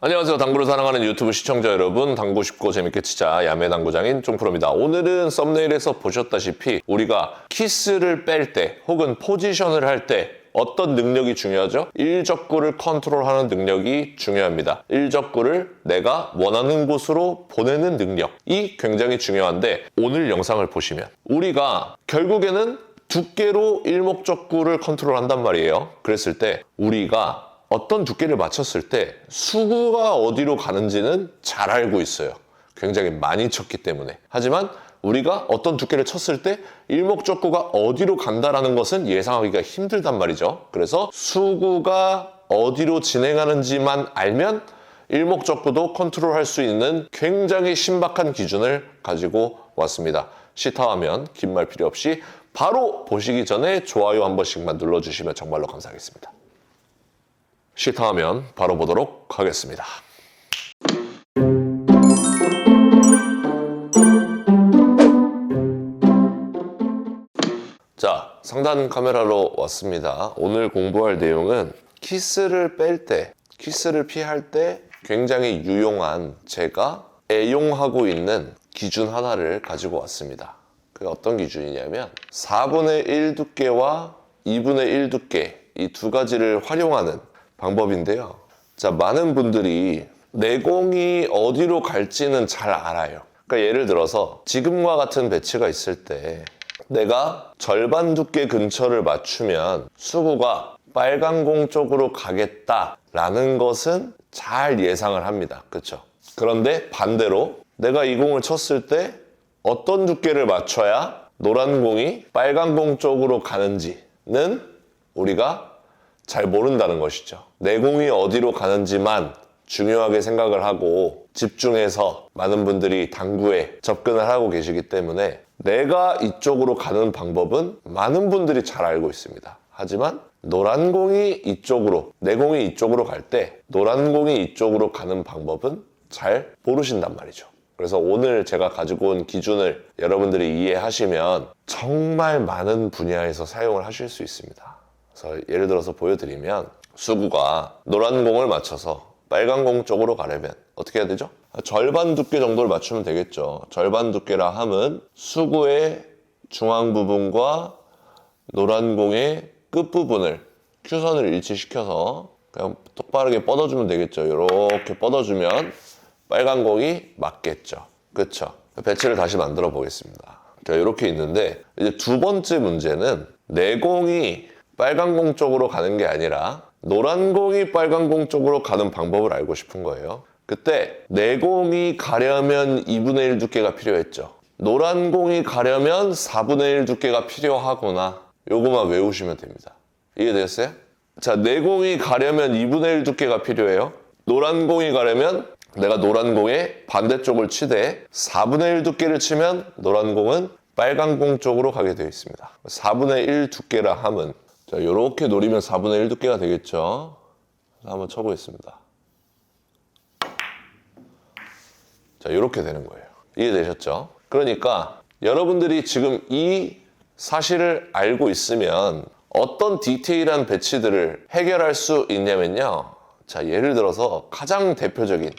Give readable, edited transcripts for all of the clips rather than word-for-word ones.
안녕하세요. 당구를 사랑하는 유튜브 시청자 여러분, 당구 쉽고 재밌게 치자 야매 당구장인 쫑프로입니다. 오늘은 썸네일에서 보셨다시피 우리가 키스를 뺄 때 혹은 포지션을 할 때 어떤 능력이 중요하죠? 일적구를 컨트롤하는 능력이 중요합니다. 일적구를 내가 원하는 곳으로 보내는 능력이 굉장히 중요한데, 오늘 영상을 보시면 우리가 결국에는 두께로 일목적구를 컨트롤한단 말이에요. 그랬을 때 우리가 어떤 두께를 맞췄을 때 수구가 어디로 가는지는 잘 알고 있어요. 굉장히 많이 쳤기 때문에. 하지만 우리가 어떤 두께를 쳤을 때 일목적구가 어디로 간다라는 것은 예상하기가 힘들단 말이죠. 그래서 수구가 어디로 진행하는지만 알면 일목적구도 컨트롤할 수 있는 굉장히 신박한 기준을 가지고 왔습니다. 시타하면 긴 말 필요 없이 바로 보시기 전에 좋아요 한 번씩만 눌러주시면 정말로 감사하겠습니다. 시타하면 바로 보도록 하겠습니다. 자, 상단 카메라로 왔습니다. 오늘 공부할 내용은 키스를 뺄 때, 키스를 피할 때 굉장히 유용한, 제가 애용하고 있는 기준 하나를 가지고 왔습니다. 그게 어떤 기준이냐면 4분의 1 두께와 2분의 1 두께, 이 두 가지를 활용하는 방법인데요. 자, 많은 분들이 내공이 어디로 갈지는 잘 알아요. 그러니까 예를 들어서 지금과 같은 배치가 있을 때 내가 절반 두께 근처를 맞추면 수구가 빨간 공 쪽으로 가겠다라는 것은 잘 예상을 합니다. 그렇죠? 그런데 반대로 내가 이 공을 쳤을 때 어떤 두께를 맞춰야 노란 공이 빨간 공 쪽으로 가는지는 우리가 잘 모른다는 것이죠. 내 공이 어디로 가는지만 중요하게 생각을 하고 집중해서 많은 분들이 당구에 접근을 하고 계시기 때문에 내가 이쪽으로 가는 방법은 많은 분들이 잘 알고 있습니다. 하지만 노란 공이 이쪽으로, 내 공이 이쪽으로 갈 때 노란 공이 이쪽으로 가는 방법은 잘 모르신단 말이죠. 그래서 오늘 제가 가지고 온 기준을 여러분들이 이해하시면 정말 많은 분야에서 사용을 하실 수 있습니다. 그래서 예를 들어서 보여드리면 수구가 노란 공을 맞춰서 빨간 공 쪽으로 가려면 어떻게 해야 되죠? 절반 두께 정도를 맞추면 되겠죠. 절반 두께라 함은 수구의 중앙 부분과 노란 공의 끝부분을 큐선을 일치시켜서 그냥 똑바르게 뻗어주면 되겠죠. 이렇게 뻗어주면 빨간 공이 맞겠죠. 그렇죠? 배치를 다시 만들어 보겠습니다. 자, 이렇게 있는데 이제 두 번째 문제는 내 공이 빨간 공 쪽으로 가는 게 아니라 노란 공이 빨간 공 쪽으로 가는 방법을 알고 싶은 거예요. 그때 내 공이 가려면 2분의 1 두께가 필요했죠. 노란 공이 가려면 4분의 1 두께가 필요하거나 요거만 외우시면 됩니다. 이해되셨어요? 자, 내 공이 가려면 2분의 1 두께가 필요해요. 노란 공이 가려면 내가 노란 공의 반대쪽을 치되 4분의 1 두께를 치면 노란 공은 빨간 공 쪽으로 가게 되어 있습니다. 4분의 1 두께라 함은 자, 이렇게 노리면 4분의 1 두께가 되겠죠. 한번 쳐보겠습니다. 자, 이렇게 되는 거예요. 이해되셨죠? 그러니까 여러분들이 지금 이 사실을 알고 있으면 어떤 디테일한 배치들을 해결할 수 있냐면요. 자, 예를 들어서 가장 대표적인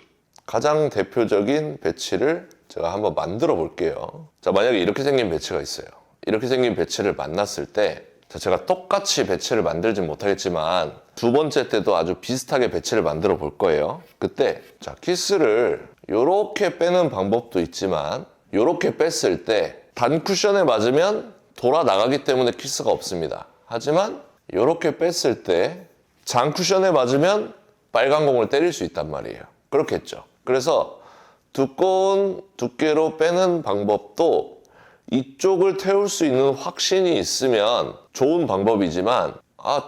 배치를 제가 한번 만들어 볼게요. 자, 만약에 이렇게 생긴 배치가 있어요. 이렇게 생긴 배치를 만났을 때 자, 제가 똑같이 배치를 만들진 못하겠지만 두 번째 때도 아주 비슷하게 배치를 만들어 볼 거예요. 그때 자, 키스를 이렇게 빼는 방법도 있지만 이렇게 뺐을 때 단 쿠션에 맞으면 돌아 나가기 때문에 키스가 없습니다. 하지만 이렇게 뺐을 때 장 쿠션에 맞으면 빨간 공을 때릴 수 있단 말이에요. 그렇겠죠. 그래서 두꺼운 두께로 빼는 방법도 이쪽을 태울 수 있는 확신이 있으면 좋은 방법이지만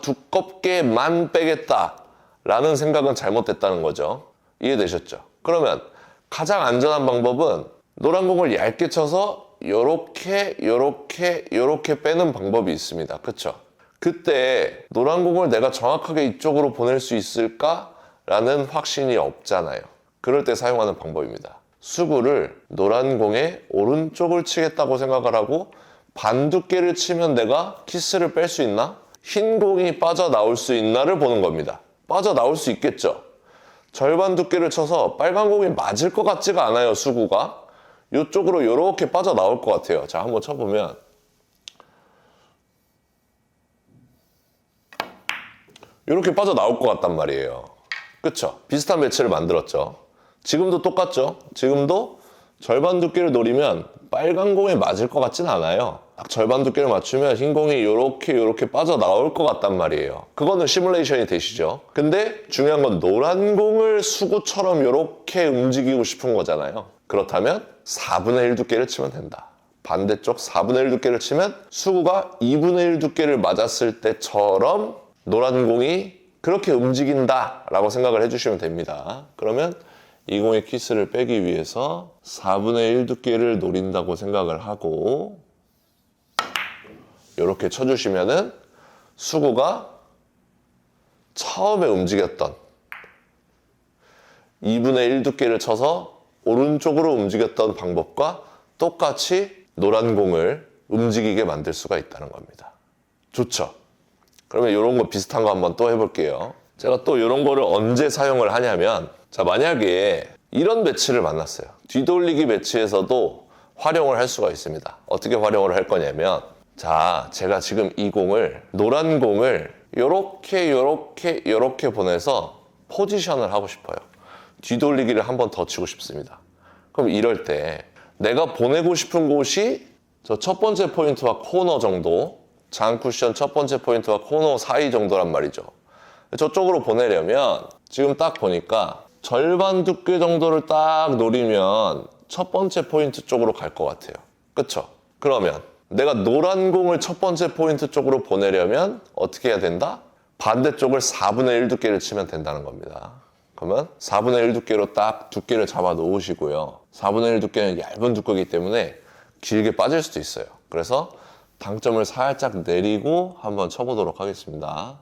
두껍게만 빼겠다라는 생각은 잘못됐다는 거죠. 이해되셨죠? 그러면 가장 안전한 방법은 노란 공을 얇게 쳐서 요렇게 빼는 방법이 있습니다. 그쵸? 그때 노란 공을 내가 정확하게 이쪽으로 보낼 수 있을까라는 확신이 없잖아요. 그럴 때 사용하는 방법입니다. 수구를 노란 공의 오른쪽을 치겠다고 생각을 하고 반 두께를 치면 내가 키스를 뺄 수 있나? 흰 공이 빠져나올 수 있나를 보는 겁니다. 빠져나올 수 있겠죠. 절반 두께를 쳐서 빨간 공이 맞을 것 같지가 않아요, 수구가. 이쪽으로 이렇게 빠져나올 것 같아요. 자, 한번 쳐보면 이렇게 빠져나올 것 같단 말이에요. 그쵸? 비슷한 배치를 만들었죠. 지금도 똑같죠? 지금도 절반 두께를 노리면 빨간 공에 맞을 것 같진 않아요. 딱 절반 두께를 맞추면 흰 공이 이렇게 빠져나올 것 같단 말이에요. 그거는 시뮬레이션이 되시죠. 근데 중요한 건 노란 공을 수구처럼 이렇게 움직이고 싶은 거잖아요. 그렇다면 4분의 1 두께를 치면 된다. 반대쪽 4분의 1 두께를 치면 수구가 2분의 1 두께를 맞았을 때처럼 노란 공이 그렇게 움직인다 라고 생각을 해주시면 됩니다. 그러면 이 공의 키스를 빼기 위해서 4분의 1 두께를 노린다고 생각을 하고 이렇게 쳐주시면은 수구가 처음에 움직였던 2분의 1 두께를 쳐서 오른쪽으로 움직였던 방법과 똑같이 노란 공을 움직이게 만들 수가 있다는 겁니다. 좋죠? 그러면 이런 거 비슷한 거 한번 또 해볼게요. 제가 또 이런 거를 언제 사용을 하냐면, 자, 만약에 이런 배치를 만났어요. 뒤돌리기 배치에서도 활용을 할 수가 있습니다. 어떻게 활용을 할 거냐면, 자, 제가 지금 이 공을, 노란 공을 요렇게 보내서 포지션을 하고 싶어요. 뒤돌리기를 한 번 더 치고 싶습니다. 그럼 이럴 때 내가 보내고 싶은 곳이 저 첫 번째 포인트와 코너 정도, 장 쿠션 첫 번째 포인트와 코너 사이 정도란 말이죠. 저쪽으로 보내려면 지금 딱 보니까 절반 두께 정도를 딱 노리면 첫 번째 포인트 쪽으로 갈 것 같아요. 그쵸? 그러면 내가 노란 공을 첫 번째 포인트 쪽으로 보내려면 어떻게 해야 된다? 반대쪽을 4분의 1 두께를 치면 된다는 겁니다. 그러면 4분의 1 두께로 딱 두께를 잡아 놓으시고요. 4분의 1 두께는 얇은 두께이기 때문에 길게 빠질 수도 있어요. 그래서 당점을 살짝 내리고 한번 쳐보도록 하겠습니다.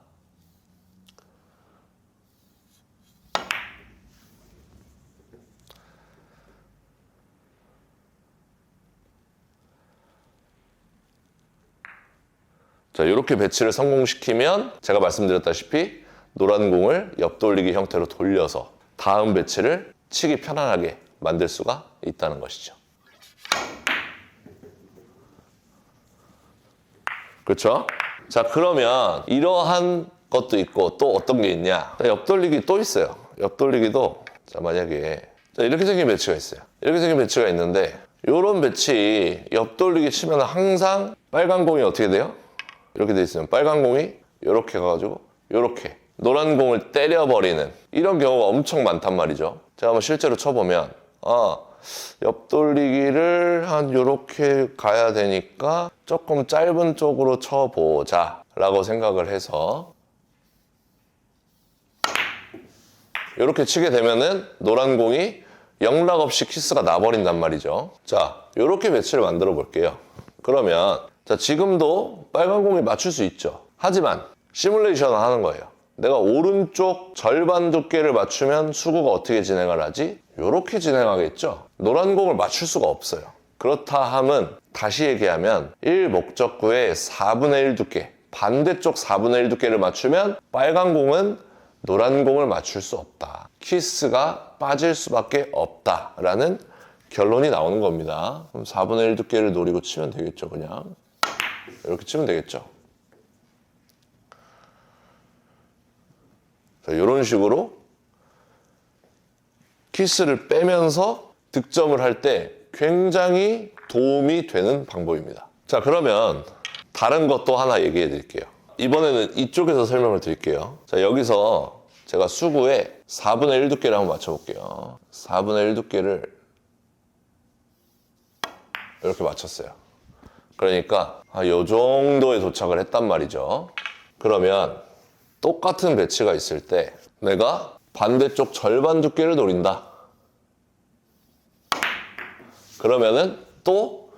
자, 이렇게 배치를 성공시키면 제가 말씀드렸다시피 노란 공을 옆돌리기 형태로 돌려서 다음 배치를 치기 편안하게 만들 수가 있다는 것이죠. 그렇죠? 자, 그러면 이러한 것도 있고 또 어떤 게 있냐? 자, 옆돌리기 또 있어요. 옆돌리기도 자, 만약에 자, 이렇게 생긴 배치가 있어요. 이렇게 생긴 배치가 있는데 이런 배치 옆돌리기 치면 항상 빨간 공이 어떻게 돼요? 이렇게 돼 있으면 빨간 공이 이렇게 가가지고 이렇게 노란 공을 때려버리는 이런 경우가 엄청 많단 말이죠. 제가 한번 실제로 쳐보면 옆돌리기를 한 이렇게 가야 되니까 조금 짧은 쪽으로 쳐보자 라고 생각을 해서 이렇게 치게 되면은 노란 공이 영락없이 키스가 나버린단 말이죠. 자, 이렇게 배치를 만들어 볼게요. 그러면 자, 지금도 빨간 공이 맞출 수 있죠. 하지만 시뮬레이션을 하는 거예요. 내가 오른쪽 절반 두께를 맞추면 수구가 어떻게 진행을 하지? 이렇게 진행하겠죠. 노란 공을 맞출 수가 없어요. 그렇다 함은 다시 얘기하면 1목적구의 4분의 1 두께, 반대쪽 4분의 1 두께를 맞추면 빨간 공은 노란 공을 맞출 수 없다. 키스가 빠질 수밖에 없다라는 결론이 나오는 겁니다. 그럼 4분의 1 두께를 노리고 치면 되겠죠, 그냥. 이렇게 치면 되겠죠. 자, 이런 식으로 키스를 빼면서 득점을 할 때 굉장히 도움이 되는 방법입니다. 자, 그러면 다른 것도 하나 얘기해 드릴게요. 이번에는 이쪽에서 설명을 드릴게요. 자, 여기서 제가 수구에 4분의 1 두께를 한번 맞춰볼게요. 4분의 1 두께를 이렇게 맞췄어요. 그러니까 이 정도에 도착을 했단 말이죠. 그러면 똑같은 배치가 있을 때 내가 반대쪽 절반 두께를 노린다. 그러면은 또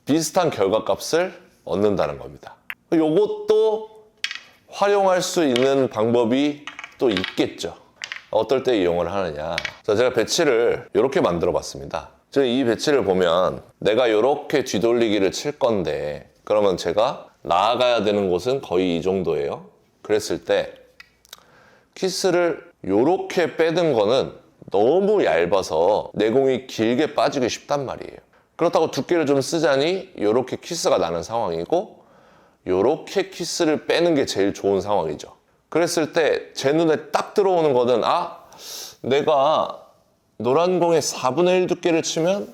비슷한 결과값을 얻는다는 겁니다. 이것도 활용할 수 있는 방법이 또 있겠죠. 어떨 때 이용을 하느냐. 자, 제가 배치를 이렇게 만들어 봤습니다. 지금 이 배치를 보면 내가 이렇게 뒤돌리기를 칠 건데 그러면 제가 나아가야 되는 곳은 거의 이 정도예요. 그랬을 때 키스를 요렇게 빼든 거는 너무 얇아서 내공이 길게 빠지기 쉽단 말이에요. 그렇다고 두께를 좀 쓰자니 요렇게 키스가 나는 상황이고, 요렇게 키스를 빼는 게 제일 좋은 상황이죠. 그랬을 때 제 눈에 딱 들어오는 거는, 내가 노란 공의 4분의 1 두께를 치면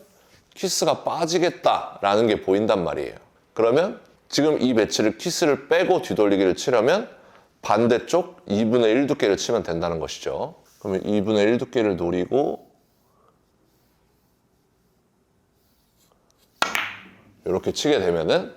키스가 빠지겠다라는 게 보인단 말이에요. 그러면 지금 이 배치를 키스를 빼고 뒤돌리기를 치려면 반대쪽 2분의 1 두께를 치면 된다는 것이죠. 그러면 2분의 1 두께를 노리고 이렇게 치게 되면은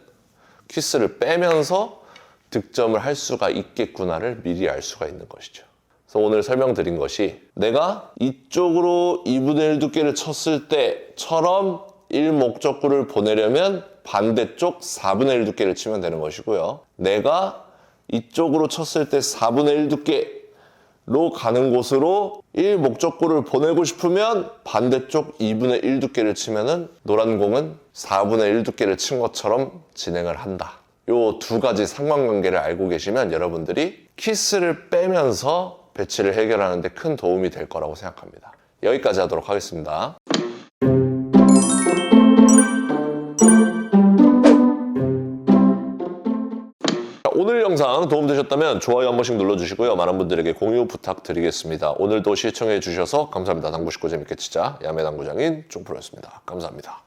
키스를 빼면서 득점을 할 수가 있겠구나를 미리 알 수가 있는 것이죠. 그래서 오늘 설명드린 것이, 내가 이쪽으로 2분의 1 두께를 쳤을 때처럼 1목적구를 보내려면 반대쪽 4분의 1 두께를 치면 되는 것이고요. 내가 이쪽으로 쳤을 때 4분의 1 두께로 가는 곳으로 1목적구를 보내고 싶으면 반대쪽 2분의 1 두께를 치면은 노란 공은 4분의 1 두께를 친 것처럼 진행을 한다. 요 두 가지 상관관계를 알고 계시면 여러분들이 키스를 빼면서 배치를 해결하는 데 큰 도움이 될 거라고 생각합니다. 여기까지 하도록 하겠습니다. 오늘 영상 도움되셨다면 좋아요 한 번씩 눌러주시고요. 많은 분들에게 공유 부탁드리겠습니다. 오늘도 시청해 주셔서 감사합니다. 당구 쉽고 재밌게 치자 야매 당구장인 쫑프로였습니다. 감사합니다.